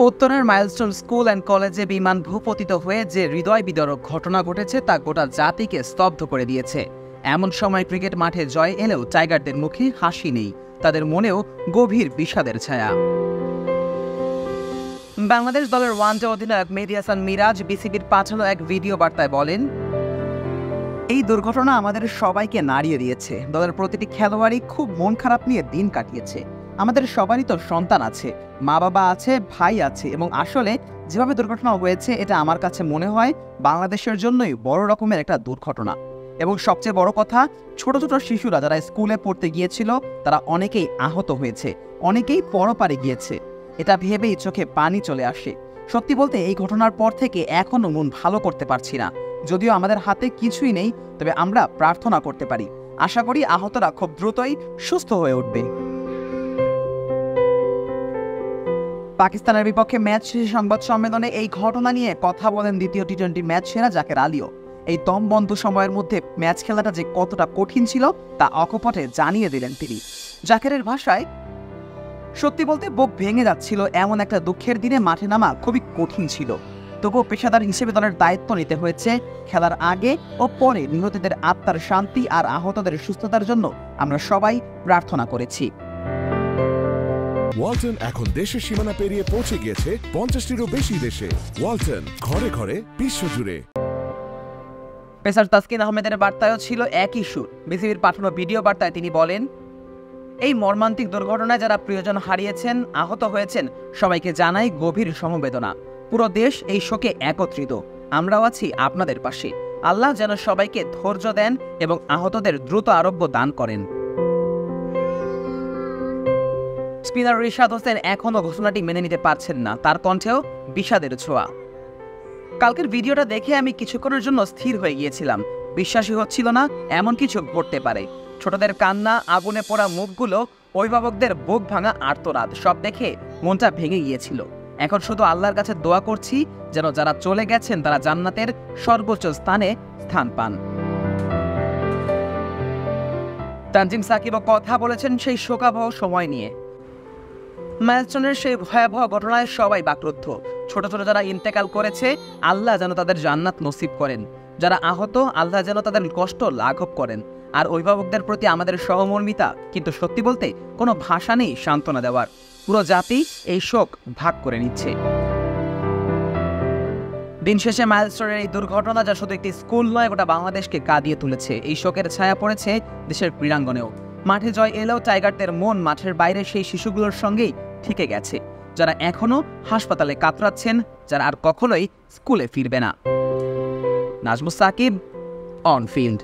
উত্তরের milestone school and কলেজে বিমান ভূপতিত হয়ে যে হৃদয় বিদারক ঘটনা ঘটেছে তা গোটা জাতিকে স্তব্ধ করে দিয়েছে। এমন সময় ক্রিকেট মাঠে জয় এলেও টাইগারদের মুখে হাসি নেই, তাদের মনেও গভীর বিষাদের ছায়া। বাংলাদেশ দলের ওয়ানডে অধিনায়ক মেহেদী হাসান মিরাজ বিসিবির পাঠানো এক ভিডিও বার্তায় বলেন, এই দুর্ঘটনা আমাদের সবাইকে নাড়িয়ে দিয়েছে। দলের প্রতিটি খেলোয়াড়ই খুব মন খারাপ নিয়ে দিন কাটিয়েছে। আমাদের সবারই তো সন্তান আছে, মা বাবা আছে, ভাই আছে, এবং আসলে যেভাবে দুর্ঘটনা হয়েছে এটা আমার কাছে মনে হয় বাংলাদেশের জন্যই বড় রকমের একটা দুর্ঘটনা। এবং সবচেয়ে বড় কথা, ছোট ছোট শিশুরা যারা স্কুলে পড়তে গিয়েছিল তারা অনেকেই আহত হয়েছে, অনেকেই পরপারে গিয়েছে। এটা ভেবেই চোখে পানি চলে আসে। সত্যি বলতে এই ঘটনার পর থেকে এখনো মন ভালো করতে পারছি না। যদিও আমাদের হাতে কিছুই নেই, তবে আমরা প্রার্থনা করতে পারি। আশা করি আহতরা খুব দ্রুতই সুস্থ হয়ে উঠবে। পাকিস্তানের বিপক্ষে ম্যাচ শেষে সংবাদ সম্মেলনে এই ঘটনা নিয়ে কথা বলেন দ্বিতীয় টি-20 ম্যাচ সেরা জাকের আলীও। এই দমবন্ধ সময়ের মধ্যে ম্যাচ খেলাটা যে কতটা কঠিন ছিল তা অকপটে জানিয়ে দিলেন তিনি। জাকেরের ভাষায়, সত্যি বলতে বুক ভেঙে যাচ্ছিল। এমন একটা দুঃখের দিনে মাঠে নামা খুবই কঠিন ছিল। তবুও পেশাদার হিসেবে দলের দায়িত্ব নিতে হয়েছে। খেলার আগে ও পরে নিহতদের আত্মার শান্তি আর আহতদের সুস্থতার জন্য আমরা সবাই প্রার্থনা করেছি। ওয়ালটন এখন দেশের সীমানা পেরিয়ে পৌঁছে গিয়েছে 50টিরও বেশি দেশে। ওয়ালটন, ঘরে ঘরে, বিশ্বজুড়ে। পেসার তাসকিন আহমেদের বার্তায়ও ছিল একই সুর। বিসিবির পাঠানো ভিডিও বার্তায় তিনি বলেন, এই মর্মান্তিক দুর্ঘটনায় যারা প্রিয়জন হারিয়েছেন, আহত হয়েছেন, সবাইকে জানাই গভীর সমবেদনা। পুরো দেশ এই শোকে একত্রিত। আমরাও আছি আপনাদের পাশে। আল্লাহ যেন সবাইকে ধৈর্য দেন এবং আহতদের দ্রুত আরোগ্য দান করেন। স্পিনার রিশাদ হোসেন এখনও ঘোষণাটি মেনে নিতে পারছেন না, তার কণ্ঠেও বিষাদের ছোঁয়া। কালকের ভিডিওটা দেখে আমি কিছুক্ষণের জন্য স্থির হয়ে গিয়েছিলাম। বিশ্বাসই হচ্ছিল না এমন কিছু ঘটতে পারে। ছোটদের কান্না, আগুনে পোড়া মুখগুলো, অভিভাবকদের বুক ভাঙা আর্তনাদ, সব দেখে মনটা ভেঙে গিয়েছিল। এখন শুধু আল্লাহর কাছে দোয়া করছি যেন যারা চলে গেছেন তারা জান্নাতের সর্বোচ্চ স্থানে স্থান পান। তানজিম সাকিবও কথা বলেছেন সেই শোকাবহ সময় নিয়ে। মাইলস্টোনের সেই ভয়াবহ ঘটনায় সবাই বাকরুদ্ধ। ছোট ছোট যারা ইন্তেকাল করেছে, আল্লাহ যেন তাদের জান্নাত নসিব করেন। যারা আহত, আল্লাহ যেন তাদের কষ্ট লাঘব করেন। আর অভিভাবকদের প্রতি আমাদের সহমর্মিতা। কিন্তু সত্যি বলতে কোনো ভাষা নেই সান্ত্বনা দেওয়ার। পুরো জাতি এই শোক ভাগ করে নিচ্ছে। দিন শেষে মাইলস্টোনের এই দুর্ঘটনা যা শুধু একটি স্কুল নয়, গোটা বাংলাদেশকে কাঁদিয়ে তুলেছে। এই শোকের ছায়া পড়েছে দেশের ক্রীড়াঙ্গনেও। মাঠে জয় এলেও টাইগারদের মন মাঠের বাইরে সেই শিশুগুলোর সঙ্গেই থেকে গেছে, যারা এখনো হাসপাতালে কাতরাচ্ছেন, যারা আর কখনোই স্কুলে ফিরবে না। Najmus Sakib, on field.